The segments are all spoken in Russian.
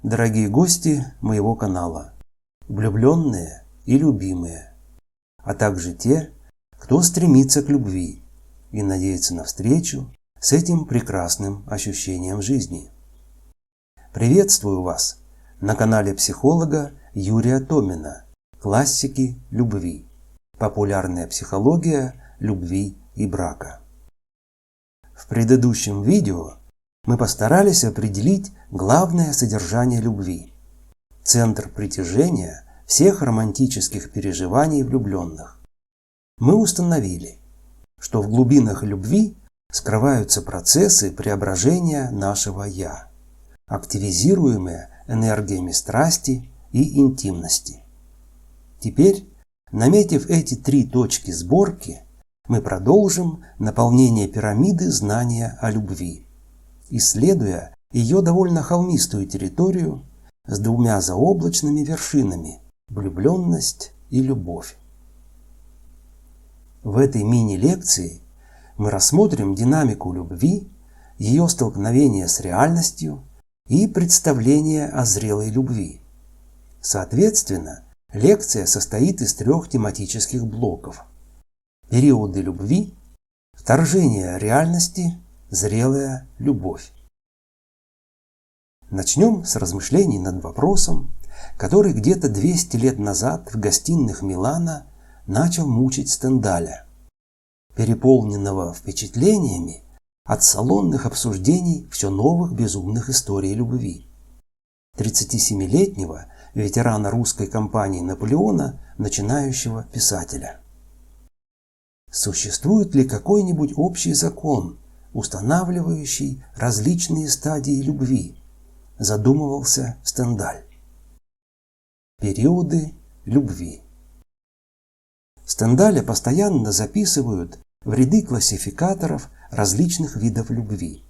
дорогие гости моего канала, влюбленные и любимые, а также те, кто стремится к любви и надеется на встречу с этим прекрасным ощущением жизни. Приветствую вас на канале психолога Юрия Томина «Классики любви. Популярная психология любви и брака». В предыдущем видео мы постарались определить главное содержание любви, центр притяжения всех романтических переживаний влюбленных. Мы установили, что в глубинах любви скрываются процессы преображения нашего «я», активизируемые энергиями страсти и интимности. Теперь, наметив эти три точки сборки, мы продолжим наполнение пирамиды знания о любви, исследуя ее довольно холмистую территорию с двумя заоблачными вершинами – влюбленность и любовь. В этой мини-лекции мы рассмотрим динамику любви, ее столкновение с реальностью и представление о зрелой любви. Соответственно, лекция состоит из трех тематических блоков: периоды любви, вторжение реальности, зрелая любовь. Начнем с размышлений над вопросом, который где-то 200 лет назад в гостиных Милана начал мучить Стендаля, переполненного впечатлениями от салонных обсуждений все новых безумных историй любви. 37-летнего ветерана русской кампании Наполеона, начинающего писателя. Существует ли какой-нибудь общий закон, устанавливающий различные стадии любви? Задумывался Стендаль. Периоды любви. Стендаля постоянно записывают в ряды классификаторов различных видов любви.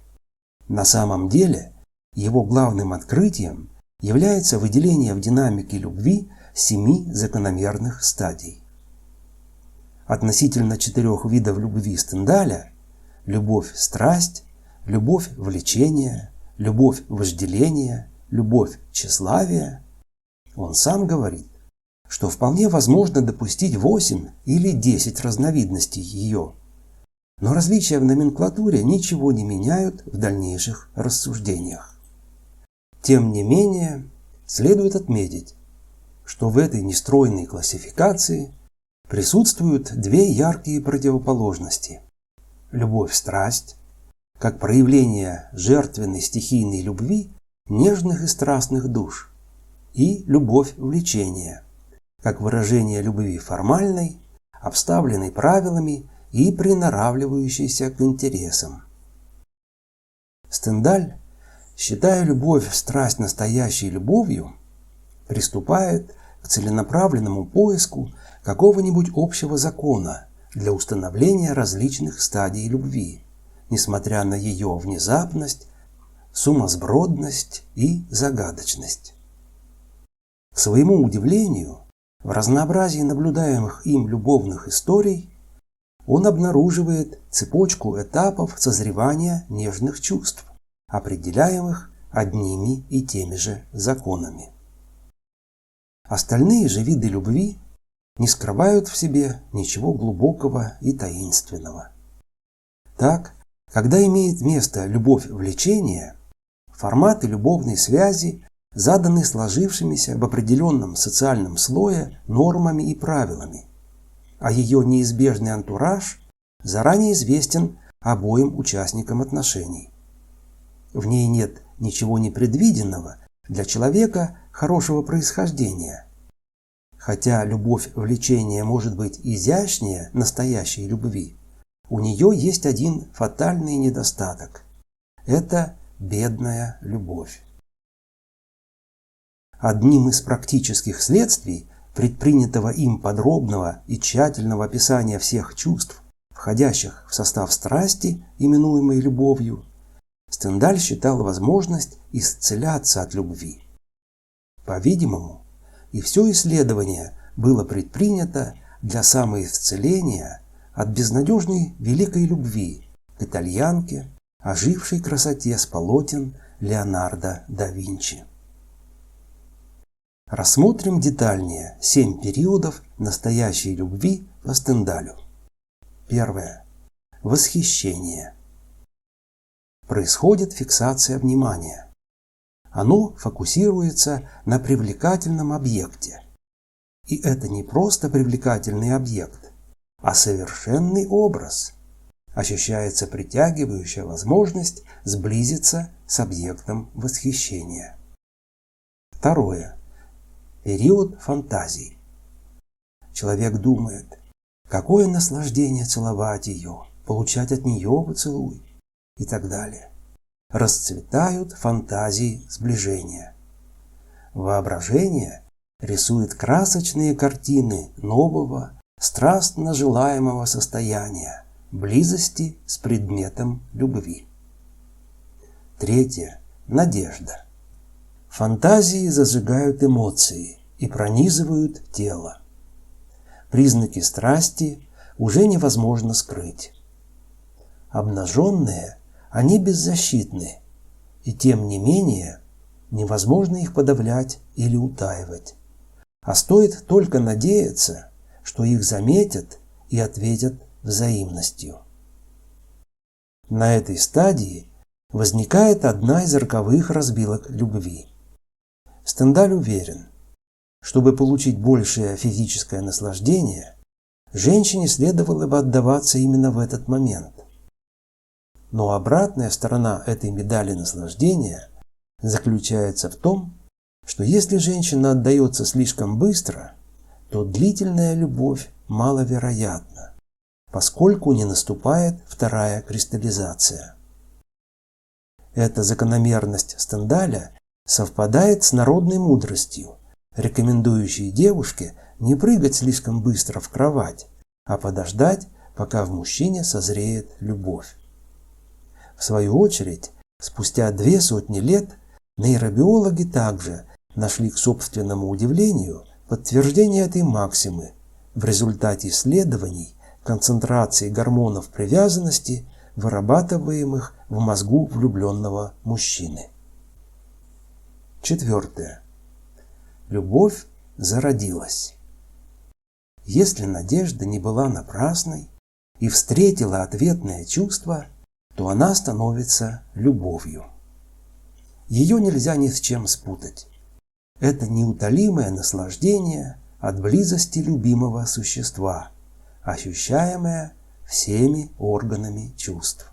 На самом деле, его главным открытием является выделение в динамике любви 7 закономерных стадий. Относительно 4 видов любви Стендаля – любовь-страсть, любовь-влечение, любовь-вожделение, любовь-тщеславие – он сам говорит, что вполне возможно допустить 8 или 10 разновидностей ее. Но различия в номенклатуре ничего не меняют в дальнейших рассуждениях. Тем не менее, следует отметить, что в этой нестройной классификации присутствуют две яркие противоположности: любовь-страсть, как проявление жертвенной стихийной любви нежных и страстных душ, и любовь-влечение, как выражение любви формальной, обставленной правилами и приноравливающейся к интересам. Стендаль, считая любовь-страсть настоящей любовью, приступает к целенаправленному поиску какого-нибудь общего закона для установления различных стадий любви, несмотря на ее внезапность, сумасбродность и загадочность. К своему удивлению, в разнообразии наблюдаемых им любовных историй он обнаруживает цепочку этапов созревания нежных чувств, определяемых одними и теми же законами. Остальные же виды любви не скрывают в себе ничего глубокого и таинственного. Так, когда имеет место любовь-влечение, форматы любовной связи заданы сложившимися в определенном социальном слое нормами и правилами, а ее неизбежный антураж заранее известен обоим участникам отношений. В ней нет ничего непредвиденного для человека хорошего происхождения. Хотя любовь-влечение может быть изящнее настоящей любви, у нее есть один фатальный недостаток – это бедная любовь. Одним из практических следствий предпринятого им подробного и тщательного описания всех чувств, входящих в состав страсти, именуемой любовью, Стендаль считал возможность исцеляться от любви. По-видимому, и все исследование было предпринято для самоисцеления от безнадежной великой любви к итальянке, ожившей красоте с полотен Леонардо да Винчи. Рассмотрим детальнее 7 периодов настоящей любви по Стендалю. Первое. Восхищение. Происходит фиксация внимания. Оно фокусируется на привлекательном объекте. И это не просто привлекательный объект, а совершенный образ. Ощущается притягивающая возможность сблизиться с объектом восхищения. Второе. Период фантазий. Человек думает, какое наслаждение целовать ее, получать от нее поцелуй и так далее. Расцветают фантазии сближения. Воображение рисует красочные картины нового, страстно желаемого состояния, близости с предметом любви. Третье. Надежда. Фантазии зажигают эмоции и пронизывают тело. Признаки страсти уже невозможно скрыть. Обнаженные, они беззащитны, и тем не менее невозможно их подавлять или утаивать. А стоит только надеяться, что их заметят и ответят взаимностью. На этой стадии возникает одна из роковых разбилок любви. Стендаль уверен, чтобы получить большее физическое наслаждение, женщине следовало бы отдаваться именно в этот момент. Но обратная сторона этой медали наслаждения заключается в том, что если женщина отдается слишком быстро, то длительная любовь маловероятна, поскольку не наступает вторая кристаллизация. Эта закономерность Стендаля совпадает с народной мудростью, рекомендующей девушке не прыгать слишком быстро в кровать, а подождать, пока в мужчине созреет любовь. В свою очередь, спустя 200 лет нейробиологи также нашли к собственному удивлению подтверждение этой максимы в результате исследований концентрации гормонов привязанности, вырабатываемых в мозгу влюбленного мужчины. Четвертое. Любовь зародилась. Если надежда не была напрасной и встретила ответное чувство, то она становится любовью. Ее нельзя ни с чем спутать. Это неутолимое наслаждение от близости любимого существа, ощущаемое всеми органами чувств.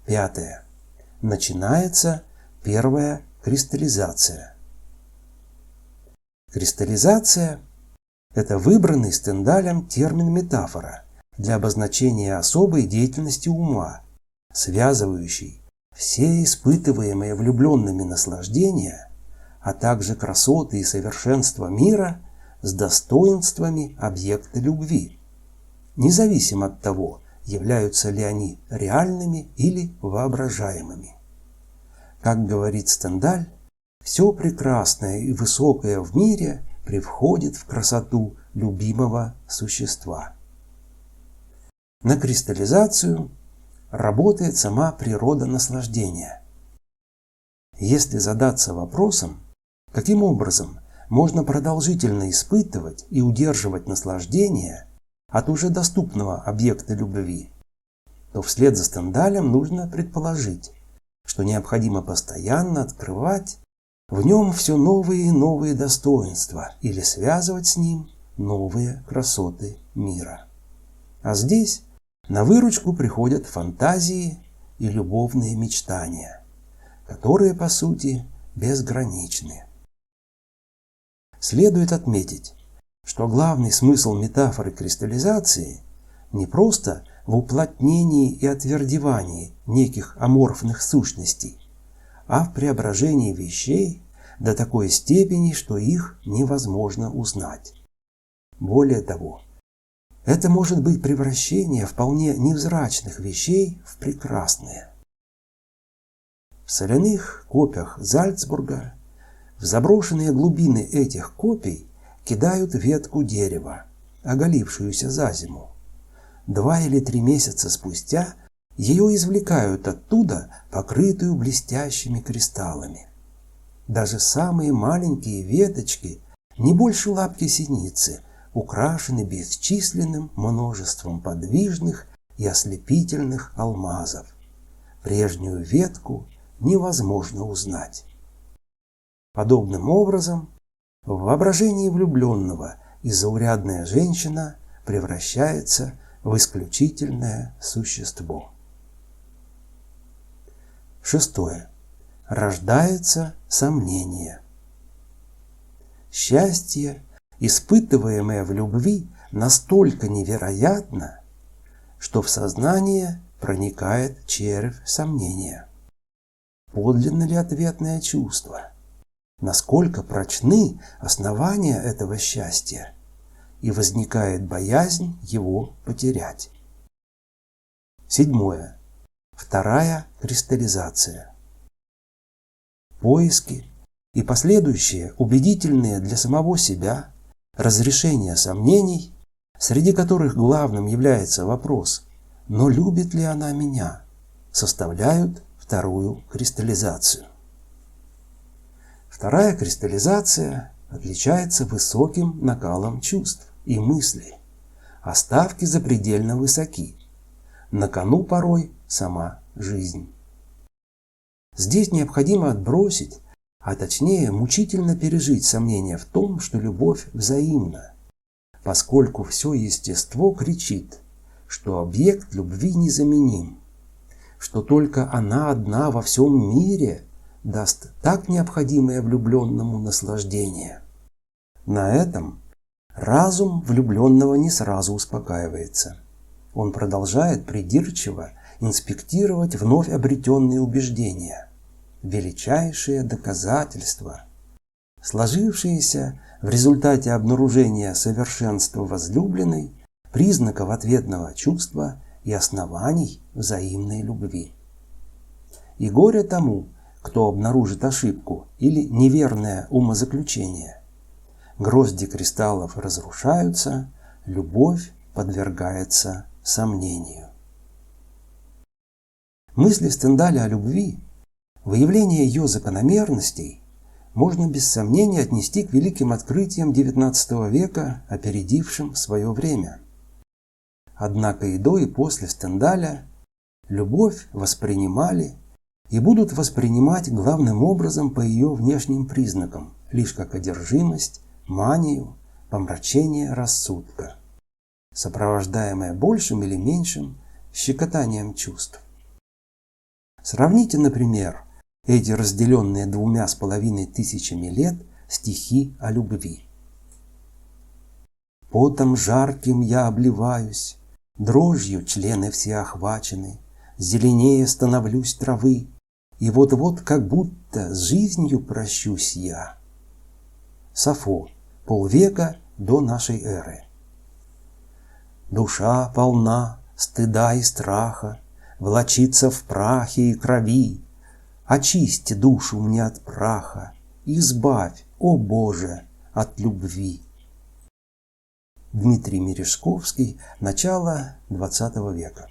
Пятое. Начинается первая кристаллизация. Кристаллизация – это выбранный Стендалем термин-метафора для обозначения особой деятельности ума, связывающей все испытываемые влюбленными наслаждения, а также красоты и совершенства мира с достоинствами объекта любви, независимо от того, являются ли они реальными или воображаемыми. Как говорит Стендаль, все прекрасное и высокое в мире привходит в красоту любимого существа. На кристаллизацию работает сама природа наслаждения. Если задаться вопросом, каким образом можно продолжительно испытывать и удерживать наслаждение от уже доступного объекта любви, то вслед за Стендалем нужно предположить, что необходимо постоянно открывать в нем все новые и новые достоинства или связывать с ним новые красоты мира. А здесь на выручку приходят фантазии и любовные мечтания, которые, по сути, безграничны. Следует отметить, что главный смысл метафоры кристаллизации не просто в уплотнении и отвердевании неких аморфных сущностей, а в преображении вещей до такой степени, что их невозможно узнать. Более того, это может быть превращение вполне невзрачных вещей в прекрасные. В соляных копьях Зальцбурга в заброшенные глубины этих копий кидают ветку дерева, оголившуюся за зиму. 2 или 3 месяца спустя ее извлекают оттуда, покрытую блестящими кристаллами. даже самые маленькие веточки, не больше лапки синицы, украшены бесчисленным множеством подвижных и ослепительных алмазов. Прежнюю ветку невозможно узнать. Подобным образом, в воображении влюбленного и заурядная женщина превращается в исключительное существо. 6. Рождается сомнение. Счастье, испытываемое в любви, настолько невероятно, что в сознание проникает червь сомнения. Подлинно ли ответное чувство? Насколько прочны основания этого счастья? И возникает боязнь его потерять. 7. Вторая кристаллизация. Поиски и последующие убедительные для самого себя разрешение сомнений, среди которых главным является вопрос: «Но любит ли она меня?», составляют вторую кристаллизацию. Вторая кристаллизация отличается высоким накалом чувств и мыслей, а ставки запредельно высоки. На кону порой сама жизнь. Здесь необходимо отбросить, а точнее мучительно пережить сомнение в том, что любовь взаимна, поскольку все естество кричит, что объект любви незаменим, что только она одна во всем мире даст так необходимое влюбленному наслаждение. На этом разум влюбленного не сразу успокаивается. Он продолжает придирчиво инспектировать вновь обретенные убеждения, величайшие доказательства, сложившиеся в результате обнаружения совершенства возлюбленной, признаков ответного чувства и оснований взаимной любви. И горе тому, кто обнаружит ошибку или неверное умозаключение. Грозди кристаллов разрушаются, любовь подвергается сомнению. Мысли Стендаля о любви, выявление ее закономерностей, можно без сомнения отнести к великим открытиям XIX века, опередившим свое время. Однако и до, и после Стендаля любовь воспринимали и будут воспринимать главным образом по ее внешним признакам, лишь как одержимость, манию, помрачение рассудка, сопровождаемое большим или меньшим щекотанием чувств. Сравните, например, эти разделенные 2500 лет стихи о любви. «Потом жарким я обливаюсь, дрожью члены все охвачены, зеленее становлюсь травы, и вот-вот как будто с жизнью прощусь я». Сафо, полвека до нашей эры. «Душа полна стыда и страха, влачится в прахе и крови. Очисти душу мне от праха, избавь, о Боже, от любви». Дмитрий Мережковский, начало XX века.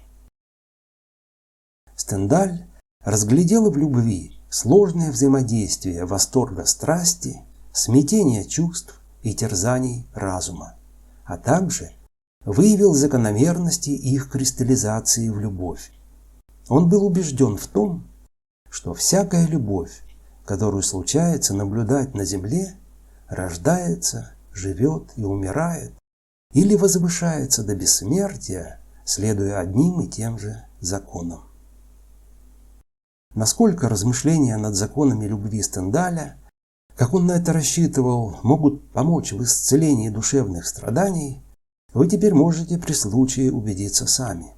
Стендаль разглядел в любви сложное взаимодействие восторга страсти, смятения чувств и терзаний разума, а также выявил закономерности их кристаллизации в любовь. Он был убежден в том, что всякая любовь, которую случается наблюдать на земле, рождается, живет и умирает, или возвышается до бессмертия, следуя одним и тем же законам. Насколько размышления над законами любви Стендаля, как он на это рассчитывал, могут помочь в исцелении душевных страданий, вы теперь можете при случае убедиться сами.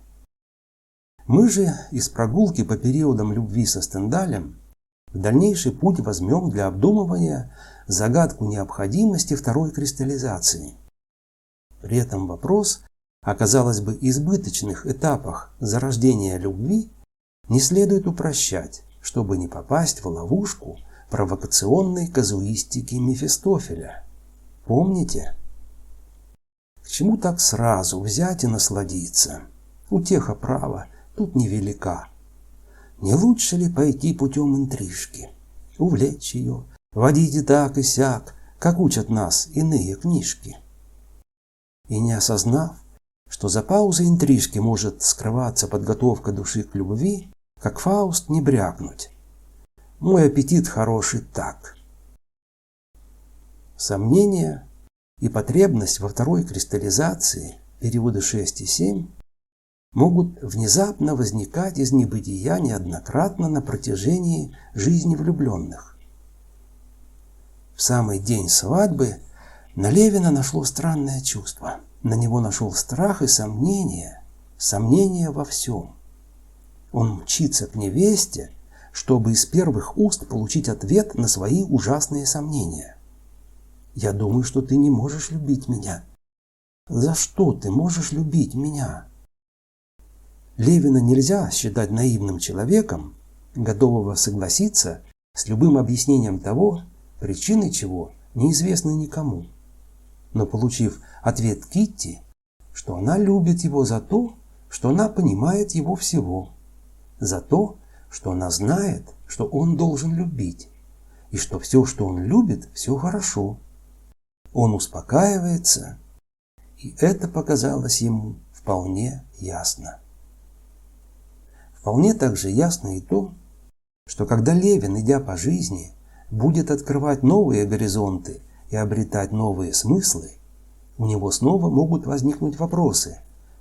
Мы же из прогулки по периодам любви со Стендалем в дальнейший путь возьмем для обдумывания загадку необходимости второй кристаллизации. При этом вопрос о, казалось бы, избыточных этапах зарождения любви не следует упрощать, чтобы не попасть в ловушку провокационной казуистики Мефистофеля. Помните? К чему так сразу взять и насладиться? Утеха права тут невелика. Не лучше ли пойти путем интрижки, увлечь ее, водите так и сяк, как учат нас иные книжки. И не осознав, что за паузой интрижки может скрываться подготовка души к любви, как Фауст не брякнуть: «Мой аппетит хороший так». Сомнение и потребность во второй кристаллизации, периоды 6 и 7, могут внезапно возникать из небытия неоднократно на протяжении жизни влюбленных. В самый день свадьбы на Левина нашло странное чувство. На него нашел страх и сомнение во всем. Он мчится к невесте, чтобы из первых уст получить ответ на свои ужасные сомнения. «Я думаю, что ты не можешь любить меня». «За что ты можешь любить меня?» Левина нельзя считать наивным человеком, готового согласиться с любым объяснением того, причины чего неизвестны никому. Но получив ответ Китти, что она любит его за то, что она понимает его всего, за то, что она знает, что он должен любить, и что все, что он любит, все хорошо. Он успокаивается, и это показалось ему вполне ясно. Вполне также ясно и то, что когда Левин, идя по жизни, будет открывать новые горизонты и обретать новые смыслы, у него снова могут возникнуть вопросы: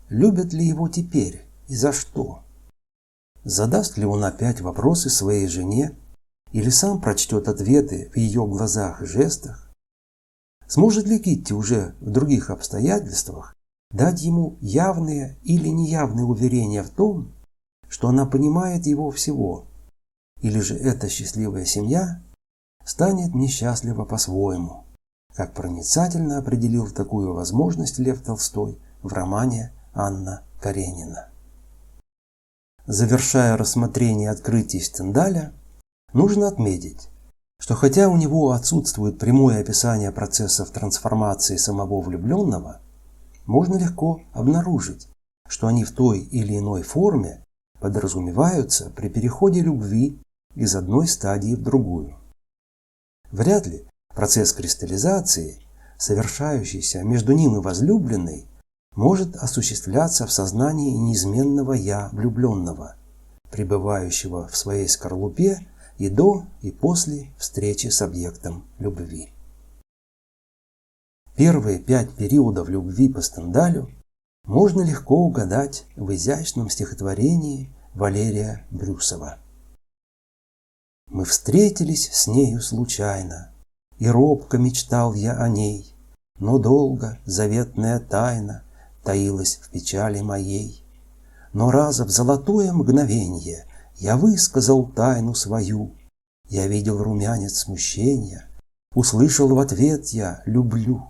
любят ли его теперь и за что? Задаст ли он опять вопросы своей жене или сам прочтет ответы в ее глазах и жестах? Сможет ли Китти уже в других обстоятельствах дать ему явные или неявные уверения в том, что она понимает его всего? Или же эта счастливая семья станет несчастлива по-своему, как проницательно определил такую возможность Лев Толстой в романе «Анна Каренина». Завершая рассмотрение открытий Стендаля, нужно отметить, что хотя у него отсутствует прямое описание процессов трансформации самого влюбленного, можно легко обнаружить, что они в той или иной форме подразумеваются при переходе любви из одной стадии в другую. Вряд ли процесс кристаллизации, совершающийся между ним и возлюбленной, может осуществляться в сознании неизменного «я» влюбленного, пребывающего в своей скорлупе и до, и после встречи с объектом любви. Первые 5 периодов любви по Стендалю можно легко угадать в изящном стихотворении Валерия Брюсова. «Мы встретились с нею случайно, и робко мечтал я о ней, но долго заветная тайна таилась в печали моей. Но раза в золотое мгновенье я высказал тайну свою, я видел румянец смущения, услышал в ответ я «люблю».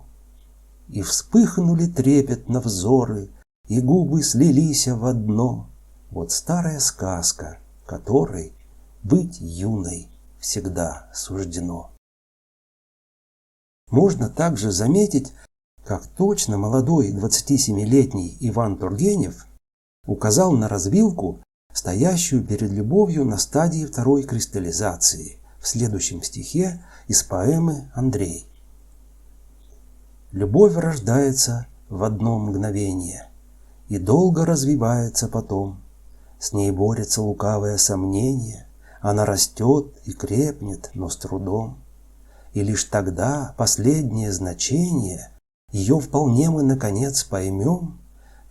И вспыхнули трепетно взоры, и губы слились в одно. Вот старая сказка, которой быть юной всегда суждено. Можно также заметить, как точно молодой 27-летний Иван Тургенев указал на развилку, стоящую перед любовью на стадии второй кристаллизации, в следующем стихе из поэмы «Андрей». Любовь рождается в одно мгновение и долго развивается потом. С ней борется лукавое сомнение, она растет и крепнет, но с трудом. И лишь тогда последнее значение ее вполне мы наконец поймем,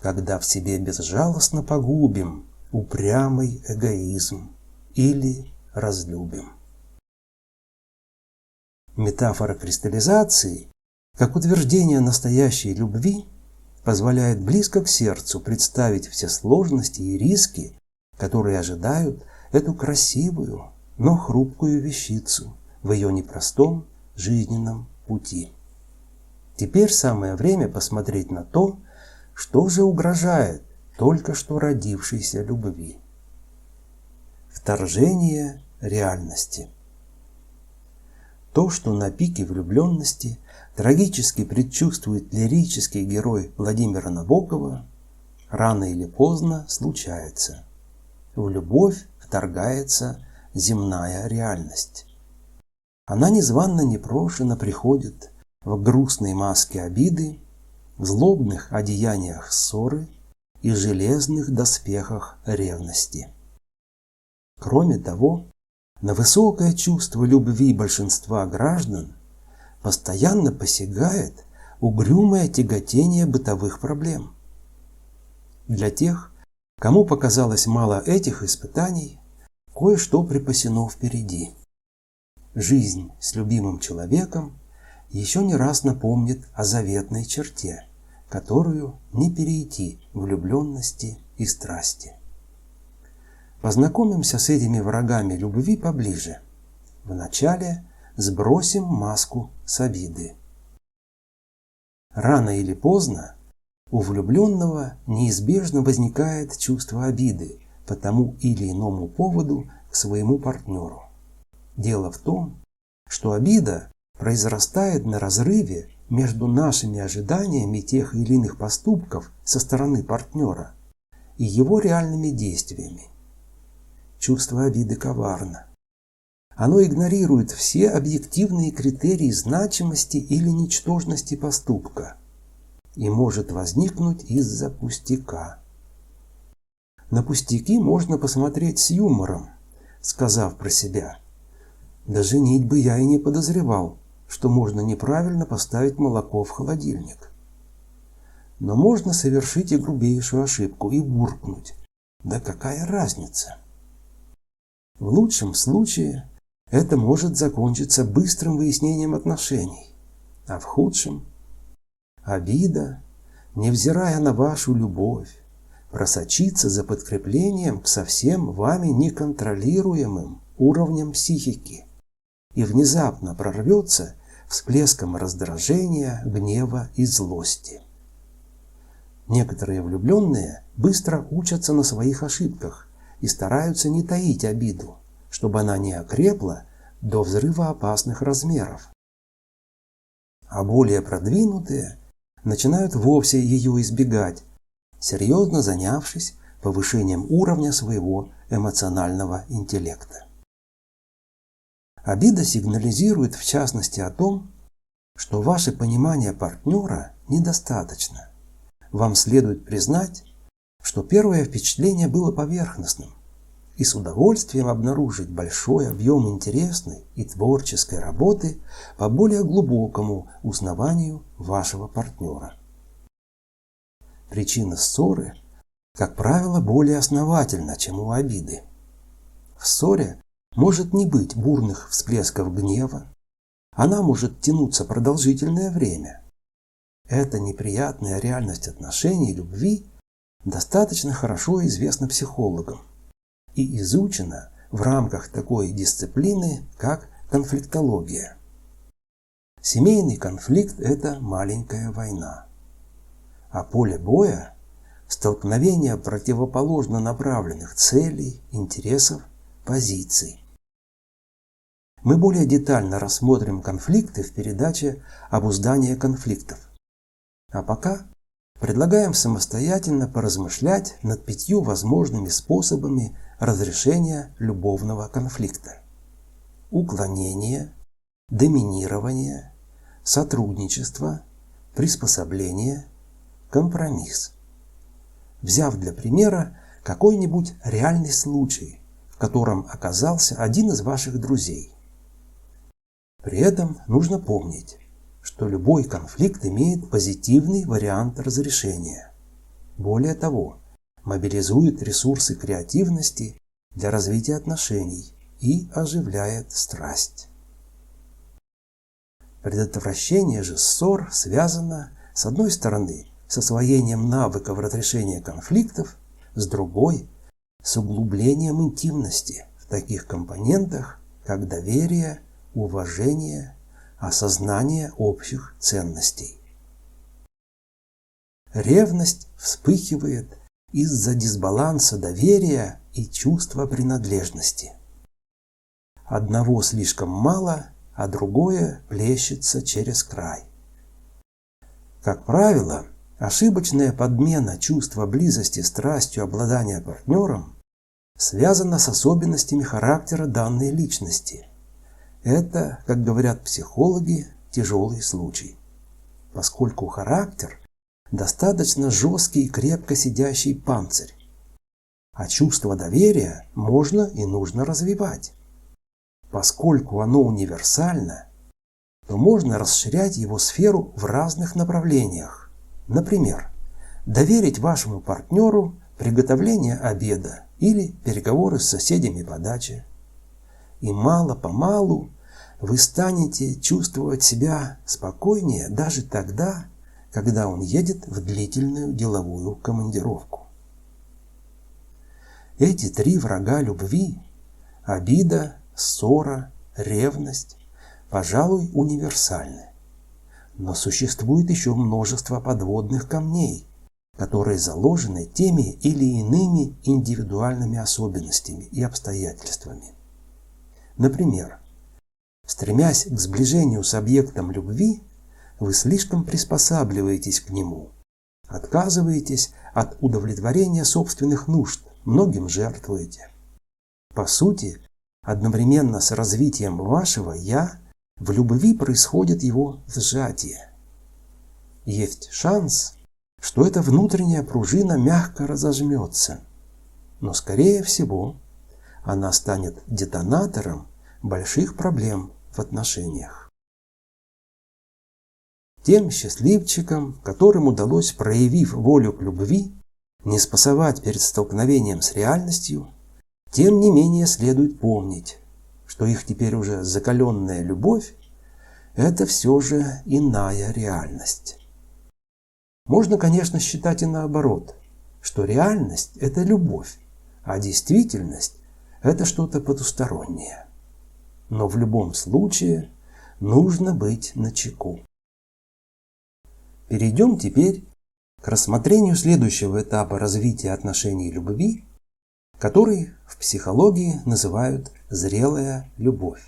когда в себе безжалостно погубим упрямый эгоизм или разлюбим. Метафора кристаллизации, как утверждение настоящей любви, позволяет близко к сердцу представить все сложности и риски, которые ожидают эту красивую, но хрупкую вещицу в ее непростом жизненном пути. Теперь самое время посмотреть на то, что же угрожает только что родившейся любви. Вторжение реальности. То, что на пике влюбленности трагически предчувствует лирический герой Владимира Набокова, рано или поздно случается. В любовь вторгается земная реальность. она незванно непрошено приходит в грустной маске обиды, в злобных одеяниях ссоры и железных доспехах ревности. Кроме того, на высокое чувство любви большинства граждан постоянно посягает угрюмое тяготение бытовых проблем. Для тех, кому показалось мало этих испытаний, кое-что припасено впереди. Жизнь с любимым человеком еще не раз напомнит о заветной черте, которую не перейти в влюбленности и страсти. Познакомимся с этими врагами любви поближе. Вначале сбросим маску с обиды. Рано или поздно у влюбленного неизбежно возникает чувство обиды по тому или иному поводу к своему партнеру. Дело в том, что обида произрастает на разрыве между нашими ожиданиями тех или иных поступков со стороны партнера и его реальными действиями. Чувство обиды коварно. Оно игнорирует все объективные критерии значимости или ничтожности поступка и может возникнуть из-за пустяка. На пустяки можно посмотреть с юмором, сказав про себя: «Да женитьбы я и не подозревал, что можно неправильно поставить молоко в холодильник». Но можно совершить и грубейшую ошибку и буркнуть: «Да какая разница?». В лучшем случае это может закончиться быстрым выяснением отношений, а в худшем обида, невзирая на вашу любовь, просочится за подкреплением к совсем вами неконтролируемым уровням психики и внезапно прорвется всплеском раздражения, гнева и злости. Некоторые влюбленные быстро учатся на своих ошибках и стараются не таить обиду, чтобы она не окрепла до взрывоопасных размеров. А более продвинутые начинают вовсе ее избегать, серьезно занявшись повышением уровня своего эмоционального интеллекта. Обида сигнализирует в частности о том, что ваше понимание партнера недостаточно. Вам следует признать, что первое впечатление было поверхностным, и с удовольствием обнаружить большой объем интересной и творческой работы по более глубокому узнаванию вашего партнера. Причина ссоры, как правило, более основательна, чем у обиды. В ссоре может не быть бурных всплесков гнева, она может тянуться продолжительное время. Эта неприятная реальность отношений и любви достаточно хорошо известна психологам и изучена в рамках такой дисциплины, как конфликтология. Семейный конфликт – это маленькая война, а поле боя – столкновение противоположно направленных целей, интересов, позиций. Мы более детально рассмотрим конфликты в передаче «Обуздание конфликтов». А пока предлагаем самостоятельно поразмышлять над 5 возможными способами разрешения любовного конфликта: уклонение, доминирование, сотрудничество, приспособление, компромисс. Взяв для примера какой-нибудь реальный случай, в котором оказался один из ваших друзей. При этом нужно помнить, что любой конфликт имеет позитивный вариант разрешения. Более того, мобилизует ресурсы креативности для развития отношений и оживляет страсть. Предотвращение же ссор связано, с одной стороны, с освоением навыков разрешения конфликтов, с другой – с углублением интимности в таких компонентах, как доверие, уважение, осознание общих ценностей. Ревность вспыхивает из-за дисбаланса доверия и чувства принадлежности. Одного слишком мало, а другое плещется через край. Как правило, ошибочная подмена чувства близости страстью обладания партнером связана с особенностями характера данной личности. Это, как говорят психологи, тяжелый случай, поскольку характер достаточно жесткий и крепко сидящий панцирь, а чувство доверия можно и нужно развивать. Поскольку оно универсально, то можно расширять его сферу в разных направлениях. Например, доверить вашему партнеру приготовление обеда или переговоры с соседями по даче. И мало-помалу вы станете чувствовать себя спокойнее даже тогда, когда он едет в длительную деловую командировку. Эти три врага любви – обида, ссора, ревность – пожалуй, универсальны. Но существует еще множество подводных камней, которые заложены теми или иными индивидуальными особенностями и обстоятельствами. Например, стремясь к сближению с объектом любви, вы слишком приспосабливаетесь к нему, отказываетесь от удовлетворения собственных нужд, многим жертвуете. По сути, одновременно с развитием вашего «я» в любви происходит его сжатие. Есть шанс, что эта внутренняя пружина мягко разожмется, но, скорее всего, она станет детонатором больших проблем в отношениях. Тем счастливчикам, которым удалось, проявив волю к любви, не спасовать перед столкновением с реальностью, тем не менее следует помнить, что их теперь уже закаленная любовь – это все же иная реальность. Можно, конечно, считать и наоборот, что реальность – это любовь, а действительность – это что-то потустороннее. Но в любом случае нужно быть начеку. Перейдем теперь к рассмотрению следующего этапа развития отношений любви, который в психологии называют зрелая любовь.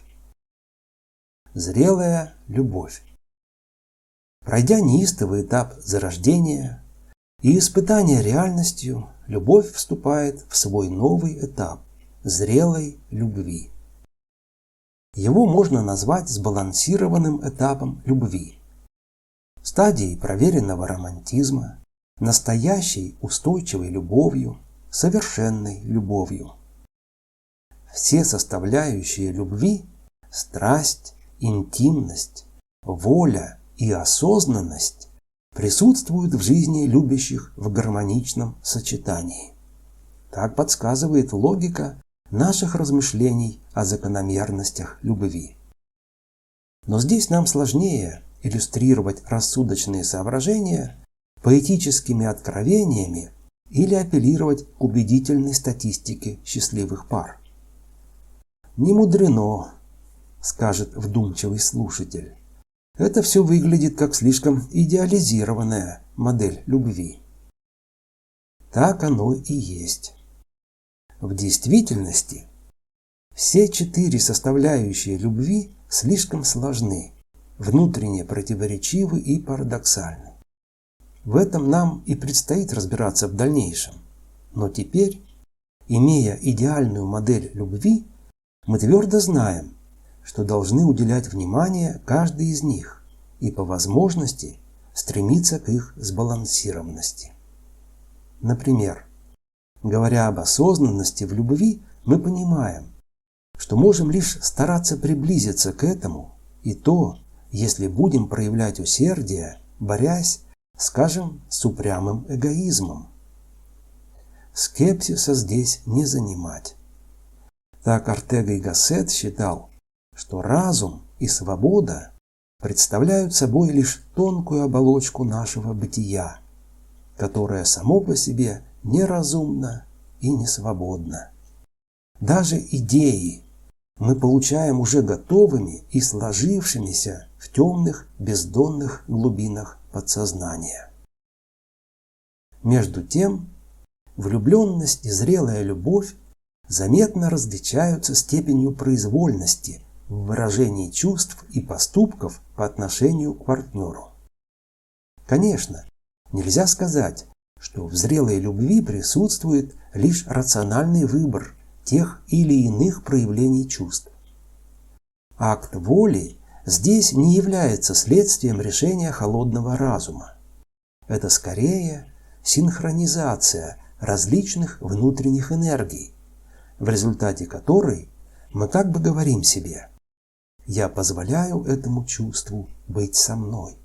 Зрелая любовь. Пройдя неистовый этап зарождения и испытания реальностью, любовь вступает в свой новый этап зрелой любви. Его можно назвать сбалансированным этапом любви, стадией проверенного романтизма, настоящей устойчивой любовью, совершенной любовью. Все составляющие любви – страсть, интимность, воля и осознанность – присутствуют в жизни любящих в гармоничном сочетании. Так подсказывает логика наших размышлений о закономерностях любви. Но здесь нам сложнее иллюстрировать рассудочные соображения поэтическими откровениями или апеллировать к убедительной статистике счастливых пар. Не мудрено, скажет вдумчивый слушатель. Это все выглядит как слишком идеализированная модель любви. Так оно и есть. В действительности все 4 составляющие любви слишком сложны, внутренне противоречивы и парадоксальны. В этом нам и предстоит разбираться в дальнейшем. Но теперь, имея идеальную модель любви, мы твердо знаем, что должны уделять внимание каждой из них и по возможности стремиться к их сбалансированности. Например, говоря об осознанности в любви, мы понимаем, что можем лишь стараться приблизиться к этому, и то, если будем проявлять усердие, борясь, скажем, с упрямым эгоизмом. Скепсиса здесь не занимать. Так Ортега и Гассет считал, что разум и свобода представляют собой лишь тонкую оболочку нашего бытия, которое само по себе неразумно и не свободно. Даже идеи мы получаем уже готовыми и сложившимися в темных бездонных глубинах подсознания. Между тем, влюбленность и зрелая любовь заметно различаются степенью произвольности в выражении чувств и поступков по отношению к партнеру. Конечно, нельзя сказать, что в зрелой любви присутствует лишь рациональный выбор тех или иных проявлений чувств. акт воли здесь не является следствием решения холодного разума. Это скорее синхронизация различных внутренних энергий, в результате которой мы как бы говорим себе: «Я позволяю этому чувству быть со мной».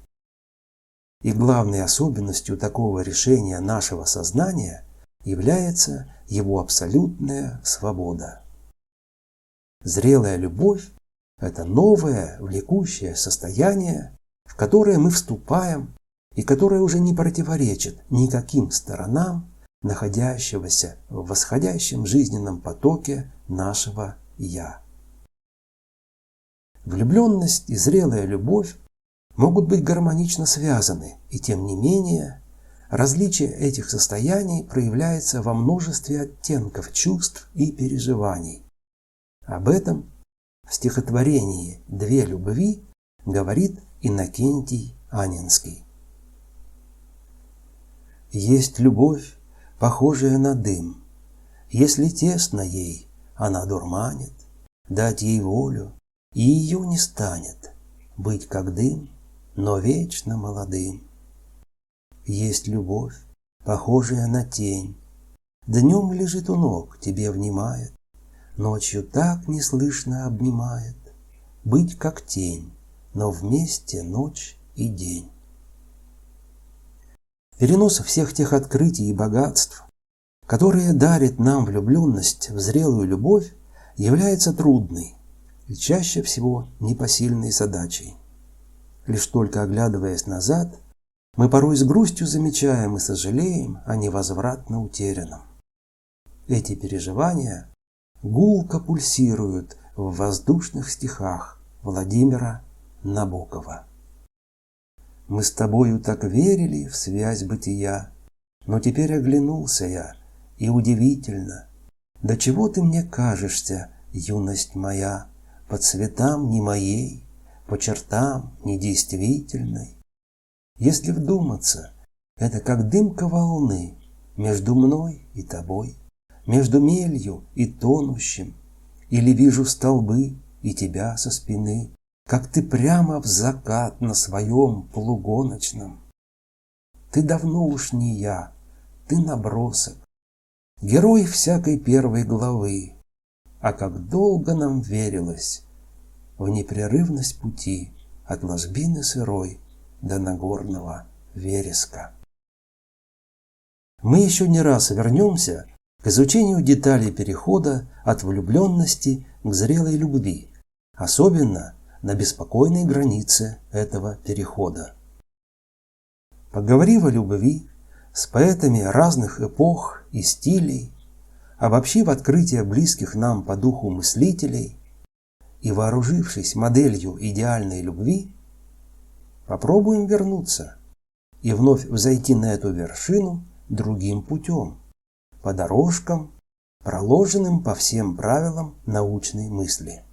И главной особенностью такого решения нашего сознания является его абсолютная свобода. Зрелая любовь – это новое, влекущее состояние, в которое мы вступаем и которое уже не противоречит никаким сторонам находящегося в восходящем жизненном потоке нашего «Я». Влюбленность и зрелая любовь могут быть гармонично связаны, и тем не менее различие этих состояний проявляется во множестве оттенков чувств и переживаний. Об этом в стихотворении «Две любви» говорит Иннокентий Анненский. Есть любовь, похожая на дым, если тесно ей, она дурманит, дать ей волю, и ее не станет, быть как дым, но вечно молодым. Есть любовь, похожая на тень, днем лежит у ног, тебе внимает, ночью так неслышно обнимает, быть как тень, но вместе ночь и день. Перенос всех тех открытий и богатств, которые дарит нам влюбленность в зрелую любовь, является трудной и чаще всего непосильной задачей. Лишь только оглядываясь назад, мы порой с грустью замечаем и сожалеем о невозвратно утерянном. Эти переживания гулко пульсируют в воздушных стихах Владимира Набокова. Мы с тобою так верили в связь бытия, но теперь оглянулся я, и удивительно, до чего ты мне кажешься, юность моя, по цветам не моей, по чертам недействительной. Если вдуматься, это как дымка волны между мной и тобой, между мелью и тонущим, или вижу столбы и тебя со спины, как ты прямо в закат на своем полугоночном. Ты давно уж не я, ты набросок, герой всякой первой главы, а как долго нам верилось в непрерывность пути от ложбины сырой до Нагорного вереска. Мы еще не раз вернемся к изучению деталей перехода от влюбленности к зрелой любви, особенно на беспокойной границе этого перехода. Поговорив о любви с поэтами разных эпох и стилей, обобщив открытия близких нам по духу мыслителей и вооружившись моделью идеальной любви, попробуем вернуться и вновь взойти на эту вершину другим путем, по дорожкам, проложенным по всем правилам научной мысли.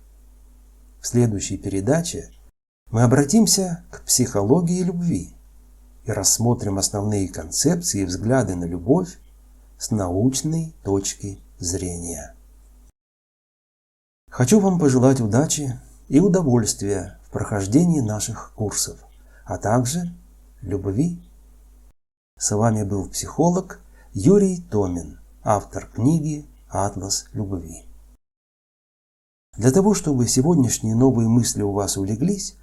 В следующей передаче мы обратимся к психологии любви и рассмотрим основные концепции и взгляды на любовь с научной точки зрения. Хочу вам пожелать удачи и удовольствия в прохождении наших курсов, а также любви. С вами был психолог Юрий Томин, автор книги «Атлас любви». Для того, чтобы сегодняшние новые мысли у вас улеглись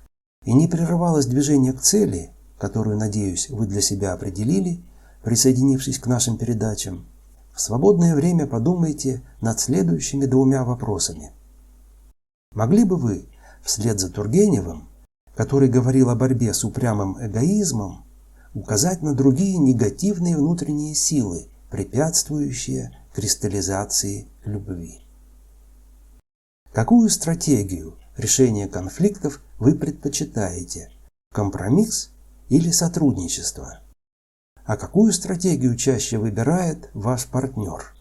и не прерывалось движение к цели, которую, надеюсь, вы для себя определили, присоединившись к нашим передачам, в свободное время подумайте над следующими двумя вопросами. Могли бы вы, вслед за Тургеневым, который говорил о борьбе с упрямым эгоизмом, указать на другие негативные внутренние силы, препятствующие кристаллизации любви? Какую стратегию решения конфликтов вы предпочитаете? Компромисс или сотрудничество? А какую стратегию чаще выбирает ваш партнер?